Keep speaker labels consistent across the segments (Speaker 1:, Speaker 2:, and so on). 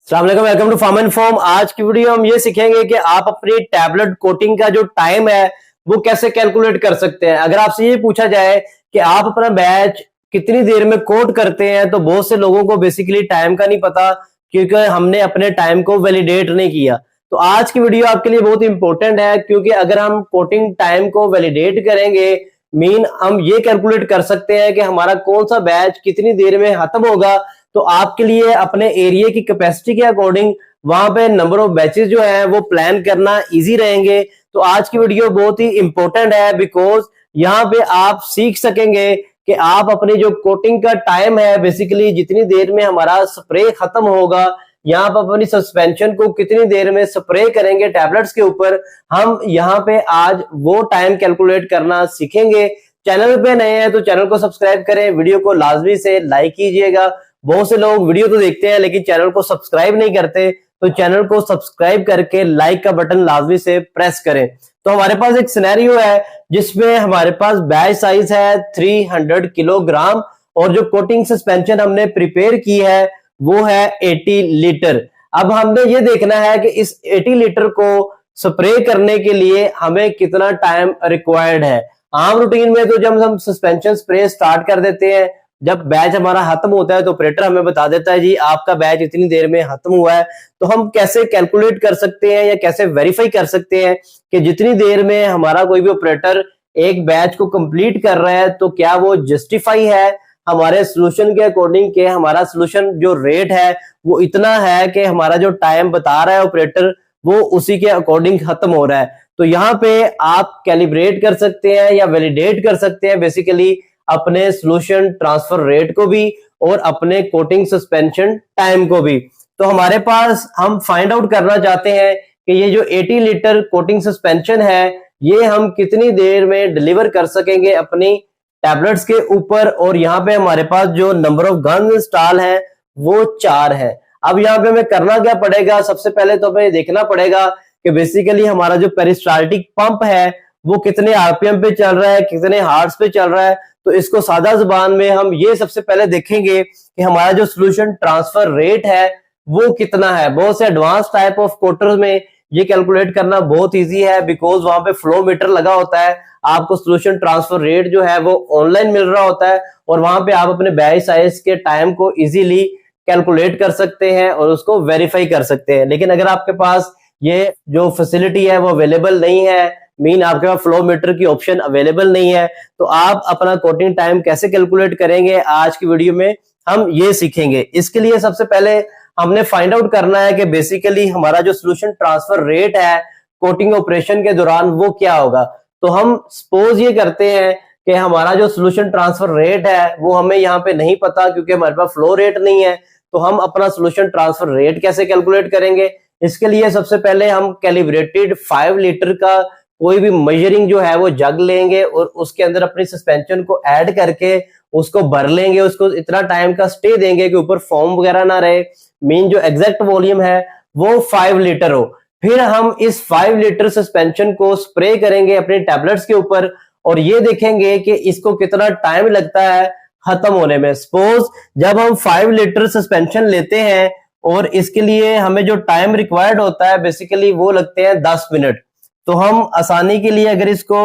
Speaker 1: अस्सलाम वालेकुम, welcome to farm and form. आज की वीडियो हम ये सीखेंगे कि आप अपनी टैबलेट कोटिंग का जो टाइम है वो कैसे कैलकुलेट कर सकते हैं। अगर आपसे ये पूछा जाए कि आप अपना बैच कितनी देर में कोट करते हैं तो बहुत से लोगों को बेसिकली टाइम का नहीं पता, क्योंकि हमने अपने टाइम को वैलिडेट नहीं किया। तो आज की वीडियो आपके लिए बहुत इंपॉर्टेंट है, क्योंकि अगर हम कोटिंग टाइम को वैलिडेट करेंगे मीन हम ये कैलकुलेट कर सकते हैं कि हमारा कौन सा बैच कितनी देर में खत्म होगा। तो आपके लिए अपने एरिया की कैपेसिटी के अकॉर्डिंग वहां पे नंबर ऑफ बैचेस जो है वो प्लान करना इजी रहेंगे। तो आज की वीडियो बहुत ही इंपॉर्टेंट है, बिकॉज यहाँ पे आप सीख सकेंगे कि आप अपनी जो कोटिंग का टाइम है बेसिकली जितनी देर में हमारा स्प्रे खत्म होगा, यहाँ पर अपनी सस्पेंशन को कितनी देर में स्प्रे करेंगे टैबलेट्स के ऊपर, हम यहाँ पे आज वो टाइम कैलकुलेट करना सीखेंगे। चैनल पे नए हैं तो चैनल को सब्सक्राइब करें, वीडियो को लाजमी से लाइक कीजिएगा। बहुत से लोग वीडियो तो देखते हैं लेकिन चैनल को सब्सक्राइब नहीं करते, तो चैनल को सब्सक्राइब करके लाइक का बटन लाजमी से प्रेस करें। तो हमारे पास एक सिनेरियो है जिसमें हमारे पास बैच साइज है 300 किलोग्राम और जो कोटिंग सस्पेंशन हमने प्रिपेयर की है वो है 80 लीटर। अब हमने ये देखना है कि इस 80 लीटर को स्प्रे करने के लिए हमें कितना टाइम रिक्वायर्ड है। आम रूटीन में तो जब हम सस्पेंशन स्प्रे स्टार्ट कर देते हैं, जब बैच हमारा खत्म होता है तो ऑपरेटर हमें बता देता है जी आपका बैच इतनी देर में खत्म हुआ है। तो हम कैसे कैलकुलेट कर सकते हैं या कैसे वेरीफाई कर सकते हैं कि जितनी देर में हमारा कोई भी ऑपरेटर एक बैच को कंप्लीट कर रहा है तो क्या वो जस्टिफाई है हमारे सोल्यूशन के अकॉर्डिंग, के हमारा सोल्यूशन जो रेट है वो इतना है कि हमारा जो टाइम बता रहा है ऑपरेटर वो उसी के अकॉर्डिंग खत्म हो रहा है। तो यहाँ पे आप कैलिब्रेट कर सकते हैं या वैलिडेट कर सकते हैं बेसिकली अपने सोल्यूशन ट्रांसफर रेट को भी और अपने कोटिंग सस्पेंशन टाइम को भी। तो हमारे पास हम फाइंड आउट करना चाहते हैं कि ये जो 80 लीटर कोटिंग सस्पेंशन है ये हम कितनी देर में डिलीवर कर सकेंगे अपनी टैबलेट्स के ऊपर। और यहाँ पे हमारे पास जो नंबर ऑफ गन इंस्टॉल है वो 4 है। अब यहाँ पे हमें करना क्या पड़ेगा, सबसे पहले तो हमें देखना पड़ेगा कि बेसिकली हमारा जो पेरिस्टाल्टिक पंप है वो कितने आरपीएम पे चल रहा है, कितने हार्ट्स पे चल रहा है। तो इसको सादा जुबान में हम ये सबसे पहले देखेंगे कि हमारा जो सोल्यूशन ट्रांसफर रेट है वो कितना है। बहुत से एडवांस टाइप ऑफ कोटर्स में ये कैलकुलेट करना बहुत इजी है, बिकॉज वहां पे फ्लो मीटर लगा होता है। आपको सोल्यूशन ट्रांसफर रेट जो है वो ऑनलाइन मिल रहा होता है और वहां पे आप अपने बैच साइज के टाइम को इजीली कैलकुलेट कर सकते हैं और उसको वेरीफाई कर सकते हैं। लेकिन अगर आपके पास ये जो फैसिलिटी है वो अवेलेबल नहीं है, मीन आपके पास फ्लो मीटर की ऑप्शन अवेलेबल नहीं है, तो आप अपना कोटिंग टाइम कैसे कैलकुलेट करेंगे आज की वीडियो में हम ये सीखेंगे। इसके लिए सबसे पहले हमने फाइंड आउट करना है कि बेसिकली हमारा जो सोल्यूशन ट्रांसफर रेट है कोटिंग ऑपरेशन के दौरान वो क्या होगा। तो हम सपोज ये करते हैं कि हमारा जो सोल्यूशन ट्रांसफर रेट है वो हमें यहाँ पे नहीं पता क्योंकि हमारे पास फ्लो रेट नहीं है। तो हम अपना सोल्यूशन ट्रांसफर रेट कैसे कैलकुलेट करेंगे, इसके लिए सबसे पहले हम कैलिब्रेटेड 5 लीटर का कोई भी मेजरिंग जो है वो जग लेंगे और उसके अंदर अपनी सस्पेंशन को ऐड करके उसको भर लेंगे, उसको इतना टाइम का स्टे देंगे कि ऊपर फॉर्म वगैरह ना रहे। मीन जो एग्जैक्ट वॉल्यूम है वो 5 लीटर हो। फिर हम इस 5 लीटर सस्पेंशन को स्प्रे करेंगे अपने टैबलेट्स के ऊपर और ये देखेंगे कि इसको कितना टाइम लगता है खत्म होने में। सपोज जब हम 5 लीटर सस्पेंशन लेते हैं और इसके लिए हमें जो टाइम रिक्वायर्ड होता है बेसिकली वो लगते हैं 10 मिनट। तो हम आसानी के लिए अगर इसको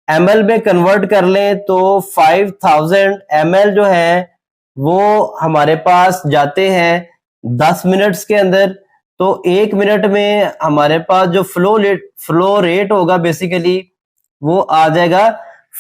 Speaker 1: ml में कन्वर्ट कर लें तो 5000 ml जो है वो हमारे पास जाते हैं 10 मिनट्स के अंदर। तो 1 मिनट में हमारे पास जो फ्लो रेट होगा बेसिकली वो आ जाएगा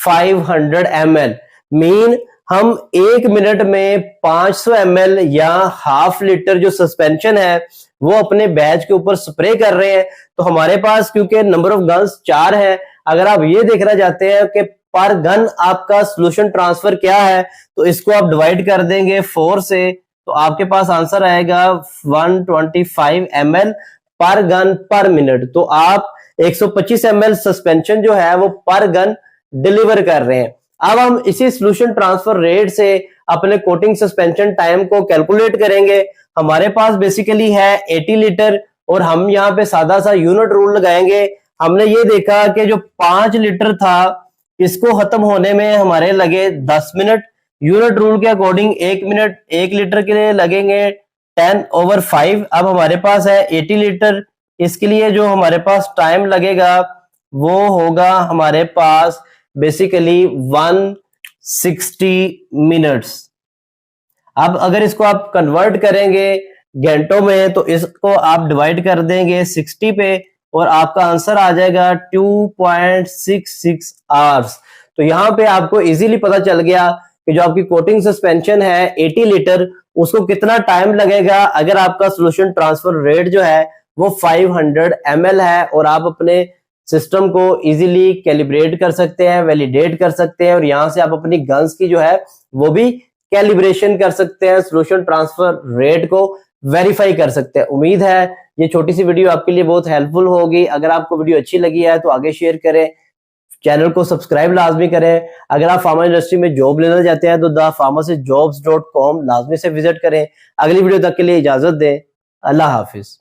Speaker 1: 500 ml। मीन हम 1 मिनट में 500 ml या हाफ लीटर जो सस्पेंशन है वो अपने बैच के ऊपर स्प्रे कर रहे हैं। तो हमारे पास क्योंकि नंबर ऑफ गन्स 4 है, अगर आप ये देखना चाहते हैं कि पर गन आपका सोल्यूशन ट्रांसफर क्या है तो इसको आप डिवाइड कर देंगे 4 से, तो आपके पास आंसर आएगा 125 ml पर गन पर मिनट। तो आप 125 ml सस्पेंशन जो है वो पर गन डिलीवर कर रहे हैं। अब हम इसी सोल्यूशन ट्रांसफर रेट से अपने कोटिंग सस्पेंशन टाइम को कैलकुलेट करेंगे। हमारे पास बेसिकली है 80 लीटर और हम यहाँ पे सादा सा यूनिट रूल लगाएंगे। हमने ये देखा कि जो 5 लीटर था इसको खत्म होने में हमारे लगे 10 मिनट। यूनिट रूल के अकॉर्डिंग 1 मिनट 1 लीटर के लिए लगेंगे 10/5। अब हमारे पास है 80 लीटर, इसके लिए जो हमारे पास टाइम लगेगा वो होगा हमारे पास बेसिकली 160 मिनट्स। अब अगर इसको आप कन्वर्ट करेंगे घंटों में तो इसको आप डिवाइड कर देंगे 60 पे और आपका आंसर आ जाएगा 2.66 आवर्स। तो यहाँ पे आपको इजीली पता चल गया कि जो आपकी कोटिंग सस्पेंशन है 80 लीटर उसको कितना टाइम लगेगा अगर आपका सोल्यूशन ट्रांसफर रेट जो है वो 500 ml है, और आप अपने सिस्टम को इजीली कैलिब्रेट कर सकते हैं, वैलिडेट कर सकते हैं, और यहां से आप अपनी गन्स की जो है वो भी कैलिब्रेशन कर सकते हैं, सोल्यूशन ट्रांसफर रेट को वेरीफाई कर सकते हैं। उम्मीद है ये छोटी सी वीडियो आपके लिए बहुत हेल्पफुल होगी। अगर आपको वीडियो अच्छी लगी है तो आगे शेयर करें, चैनल को सब्सक्राइब लाजमी करें। अगर आप फार्मा इंडस्ट्री में जॉब लेना चाहते हैं तो thepharmacistjobs.com लाजमी से विजिट करें। अगली वीडियो तक के लिए इजाजत दें। अल्लाह हाफिज।